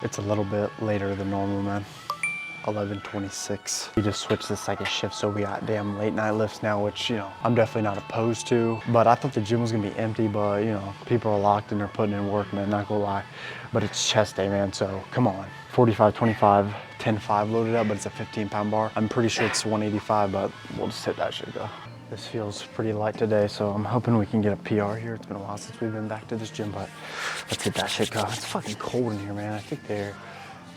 It's a little bit later than normal, man. 11:26. We just switched to second shift, so we got damn late night lifts now, which, you know, I'm definitely not opposed to. But I thought the gym was gonna be empty, but, you know, people are locked and they're putting in work, man, not gonna lie. But it's chest day, man, so come on. 45-25, 10-5 loaded up, but it's a 15-pound bar. I'm pretty sure it's 185, but we'll just hit that shit, though. This feels pretty light today, so I'm hoping we can get a PR here. It's been a while since we've been back to this gym, but let's hit that shit, go. It's fucking cold in here, man. I think they're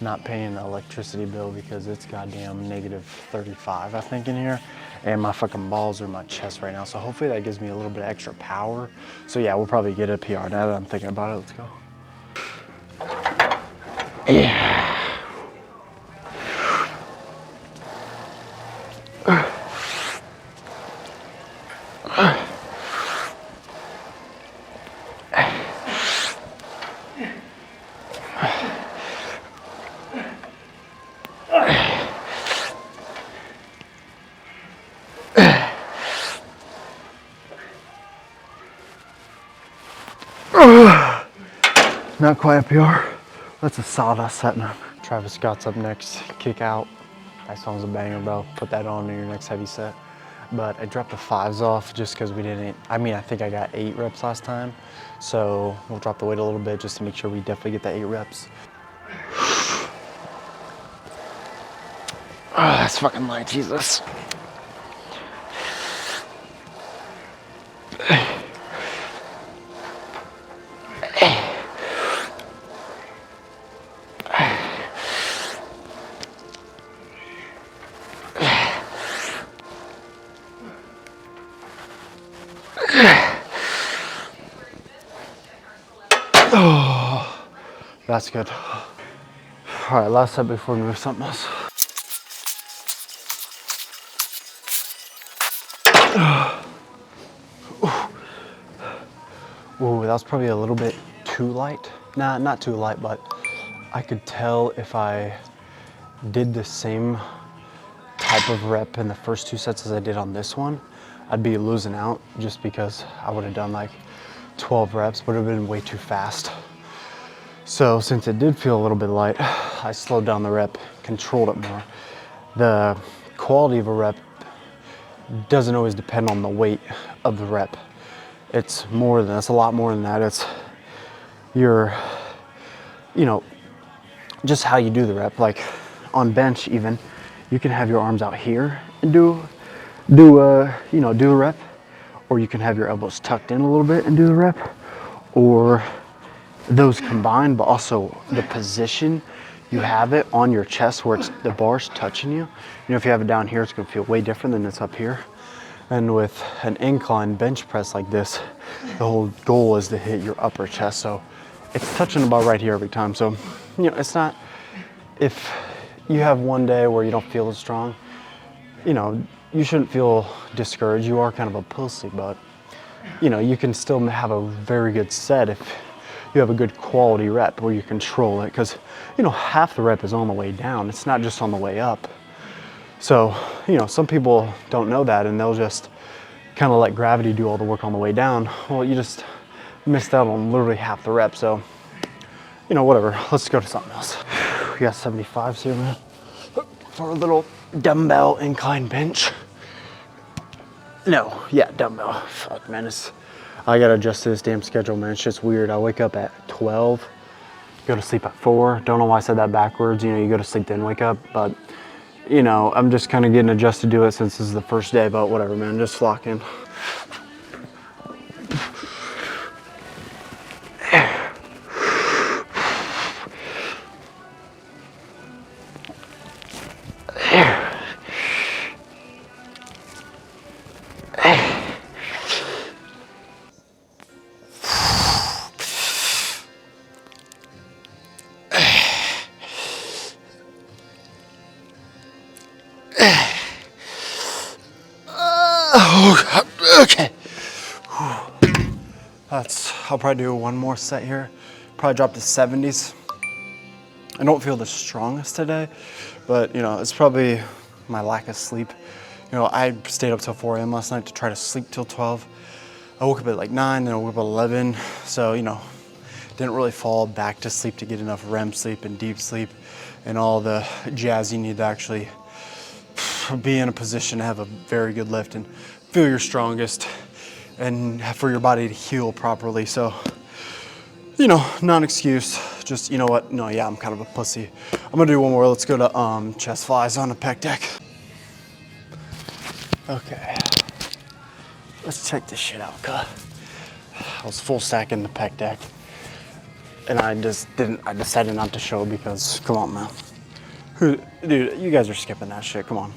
not paying the electricity bill because it's goddamn -35, I think, in here. And my fucking balls are in my chest right now, so hopefully that gives me a little bit of extra power. So yeah, we'll probably get a PR now that I'm thinking about it. Let's go. Yeah. Not quite a PR. That's a sawdust set now. Travis Scott's up next, Kick Out. That song's a banger, bro. Put that on in your next heavy set. But I dropped the 5s off just because we didn't, I mean, I think I got 8 reps last time. So we'll drop the weight a little bit just to make sure we definitely get the 8 reps. Oh, that's fucking light, Jesus. Oh, that's good. All right, last set before we move something else. Ooh, that was probably a little bit too light. Nah, not too light, but I could tell if I did the same type of rep in the first 2 sets as I did on this one, I'd be losing out just because I would have done like 12 reps, but it would have been way too fast. So since it did feel a little bit light, I slowed down the rep, controlled it more. The quality of a rep doesn't always depend on the weight of the rep. It's more than, it's a lot more than that. It's your, you know, just how you do the rep. Like on bench even, you can have your arms out here and do a rep, or you can have your elbows tucked in a little bit and do a rep, or those combined, but also the position you have it on your chest where it's the bar's touching you. You know, if you have it down here, it's gonna feel way different than it's up here. And with an incline bench press like this, the whole goal is to hit your upper chest. So it's touching about right here every time. So, you know, it's not, if you have one day where you don't feel as strong, you know, you shouldn't feel discouraged. You are kind of a pussy, but you know, you can still have a very good set if you have a good quality rep where you control it, because you know, half the rep is on the way down. It's not just on the way up. So, you know, some people don't know that and they'll just kind of let gravity do all the work on the way down. Well, you just missed out on literally half the rep. So, you know, whatever. Let's go to something else. We got 75s here, man, for a little dumbbell incline bench. No, yeah, dumbbell. Fuck, man, I gotta adjust to this damn schedule, man. It's just weird. I wake up at 12, go to sleep at 4. Don't know why I said that backwards. You know, you go to sleep then wake up, but you know, I'm just kind of getting adjusted to it since this is the first day, but whatever, man, just lock in. Okay. I'll probably do one more set here. Probably drop to 70s. I don't feel the strongest today, but you know, it's probably my lack of sleep. You know, I stayed up till 4 a.m. last night to try to sleep till 12. I woke up at like 9, then I woke up at 11. So, you know, didn't really fall back to sleep to get enough REM sleep and deep sleep and all the jazz you need to actually be in a position to have a very good lift and feel your strongest and for your body to heal properly. So, you know, not an excuse, just, you know what, no, yeah, I'm kind of a pussy. I'm gonna do one more. Let's go to chest flies on the pec deck. Okay, let's check this shit out, cuz. I was full stacking the pec deck and I decided not to show because, come on, man. Dude, you guys are skipping that shit, come on.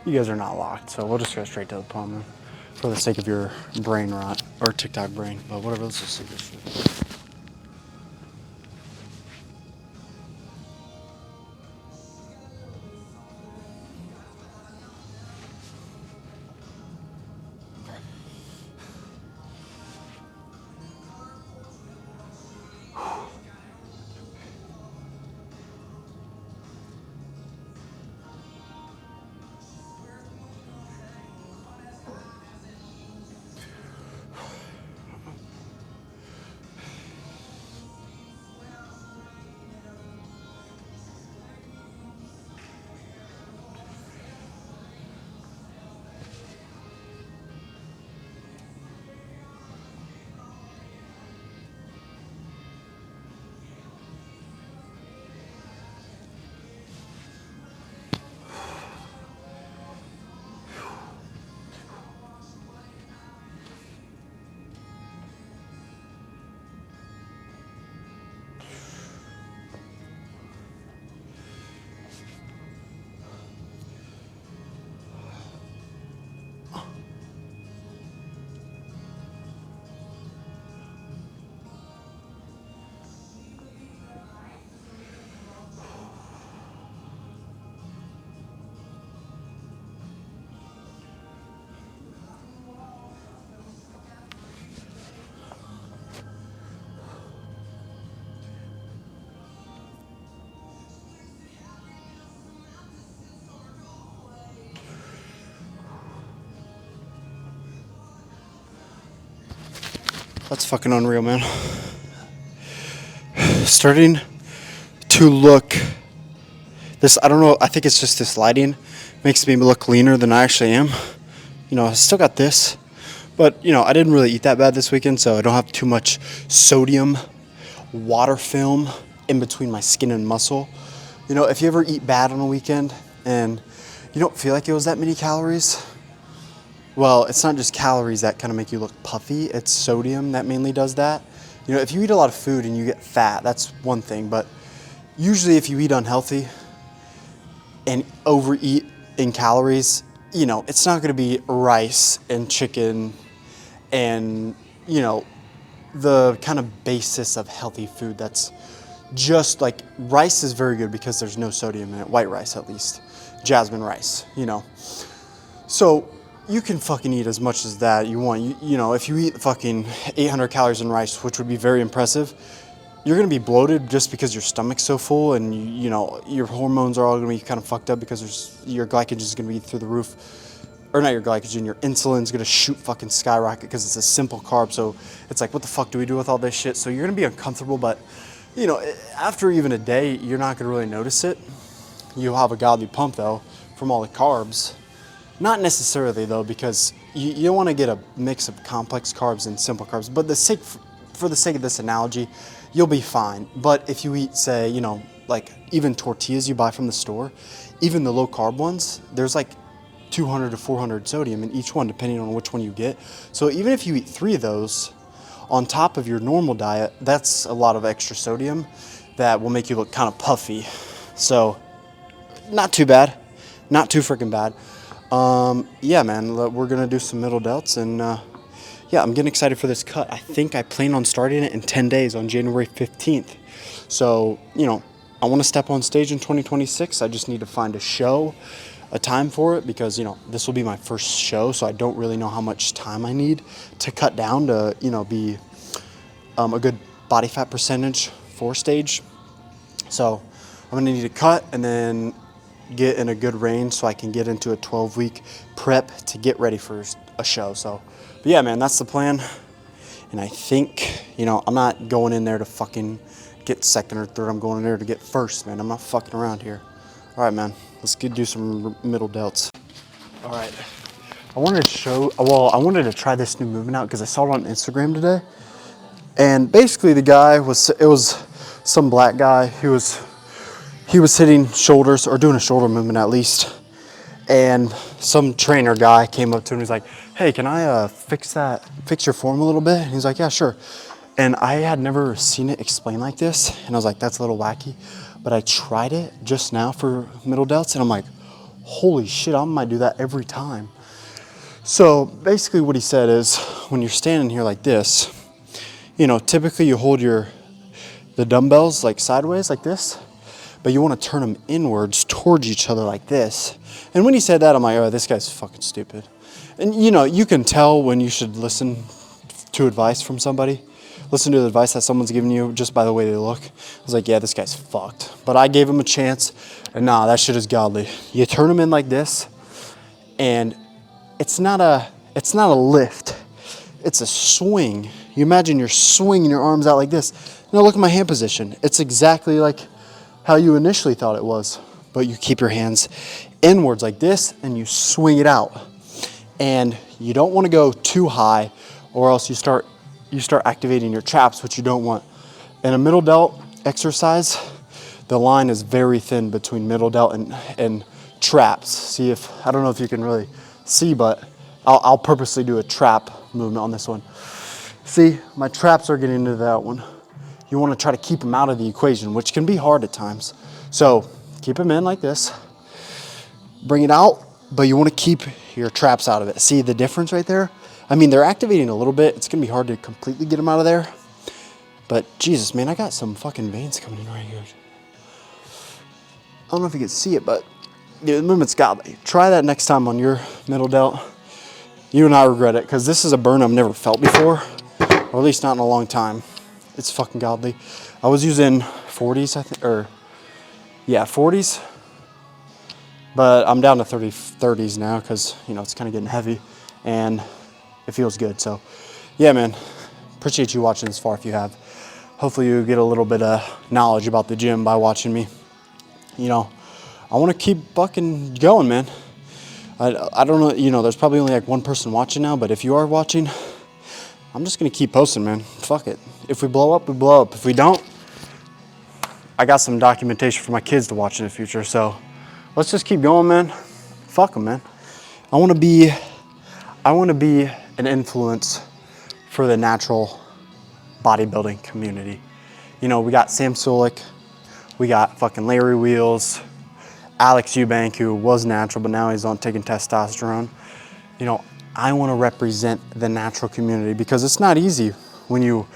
You guys are not locked, so we'll just go straight to the palm, man. For the sake of your brain rot, or TikTok brain, but whatever, let's just see this shit. That's fucking unreal, man. Starting to look, this, I don't know, I think it's just this lighting makes me look leaner than I actually am. You know, I still got this, but, you know, I didn't really eat that bad this weekend, so I don't have too much sodium water film in between my skin and muscle. You know, if you ever eat bad on a weekend and you don't feel like it was that many calories, well, it's not just calories that kind of make you look puffy, it's sodium that mainly does that. You know, if you eat a lot of food and you get fat, that's one thing, but usually if you eat unhealthy and overeat in calories, you know, it's not gonna be rice and chicken and, you know, the kind of basis of healthy food. That's just like, rice is very good because there's no sodium in it, white rice at least, jasmine rice, you know. So you can fucking eat as much as that you want. You know, if you eat fucking 800 calories in rice, which would be very impressive, you're gonna be bloated just because your stomach's so full and you know, your hormones are all gonna be kind of fucked up because your glycogen is gonna be through the roof. Or not your glycogen, your insulin's gonna shoot fucking skyrocket because it's a simple carb. So it's like, what the fuck do we do with all this shit? So you're gonna be uncomfortable, but you know, after even a day, you're not gonna really notice it. You'll have a godly pump though from all the carbs. Not necessarily though, because you don't want to get a mix of complex carbs and simple carbs, but for the sake of this analogy, you'll be fine. But if you eat, say, you know, like even tortillas you buy from the store, even the low carb ones, there's like 200 to 400 sodium in each one, depending on which one you get. So even if you eat 3 of those on top of your normal diet, that's a lot of extra sodium that will make you look kind of puffy. So not too bad, not too freaking bad. Yeah, man, we're gonna do some middle delts, and yeah, I'm getting excited for this cut. I think I plan on starting it in 10 days on January 15th. So, you know, I want to step on stage in 2026. I just need to find a time for it, because, you know, this will be my first show, so I don't really know how much time I need to cut down to, you know, be a good body fat percentage for stage. So I'm gonna need to cut and then get in a good range so I can get into a 12-week prep to get ready for a show. So, but yeah, man, that's the plan. And I think, you know, I'm not going in there to fucking get second or third. I'm going in there to get first, man. I'm not fucking around here. All right, man. Let's do some middle delts. All right. I wanted to try this new movement out because I saw it on Instagram today. And basically it was some black guy. He was hitting shoulders, or doing a shoulder movement at least. And some trainer guy came up to him and he's like, hey, can I fix your form a little bit? And he's like, yeah, sure. And I had never seen it explained like this. And I was like, that's a little wacky. But I tried it just now for middle delts and I'm like, holy shit, I might do that every time. So basically what he said is, when you're standing here like this, you know, typically you hold the dumbbells like sideways like this, but you want to turn them inwards towards each other like this. And when he said that, I'm like, oh, this guy's fucking stupid. And you know, you can tell when you should listen to advice from somebody. Listen to the advice that someone's giving you just by the way they look. I was like, yeah, this guy's fucked. But I gave him a chance, and nah, that shit is godly. You turn them in like this, and it's not a lift. It's a swing. You imagine you're swinging your arms out like this. Now look at my hand position. It's exactly like how you initially thought it was, but you keep your hands inwards like this and you swing it out. And you don't want to go too high or else you start activating your traps, which you don't want. In a middle delt exercise, the line is very thin between middle delt and traps. I don't know if you can really see, but I'll purposely do a trap movement on this one. See, my traps are getting into that one. You want to try to keep them out of the equation, which can be hard at times. So keep them in like this, bring it out, but you want to keep your traps out of it. See the difference right there? I mean, they're activating a little bit. It's going to be hard to completely get them out of there. But Jesus, man, I got some fucking veins coming in right here. I don't know if you can see it, but the movement's godly. Try that next time on your middle delt. You will not regret it, because this is a burn I've never felt before, or at least not in a long time. It's fucking godly. I was using 40s, I think, 40s. But I'm down to 30s now because, you know, it's kind of getting heavy and it feels good. So, yeah, man, appreciate you watching this far if you have. Hopefully you get a little bit of knowledge about the gym by watching me. You know, I want to keep fucking going, man. I don't know, you know, there's probably only like one person watching now, but if you are watching, I'm just going to keep posting, man. Fuck it. If we blow up, we blow up. If we don't, I got some documentation for my kids to watch in the future. So let's just keep going, man. Fuck them, man. I want to be an influence for the natural bodybuilding community. You know, we got Sam Sulek, we got fucking Larry Wheels, Alex Eubank, who was natural, but now he's on taking testosterone. You know, I want to represent the natural community because it's not easy when you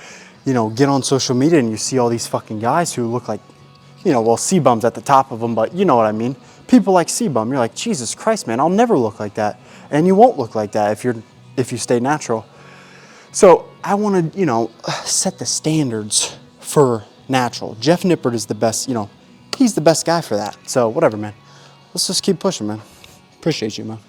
know, get on social media and you see all these fucking guys who look like, you know, well, C-Bum's at the top of them, but you know what I mean. People like C-Bum, you're like, Jesus Christ, man, I'll never look like that. And you won't look like that if you stay natural. So I want to, you know, set the standards for natural. Jeff Nippert is the best, you know, he's the best guy for that. So whatever, man. Let's just keep pushing, man. Appreciate you, man.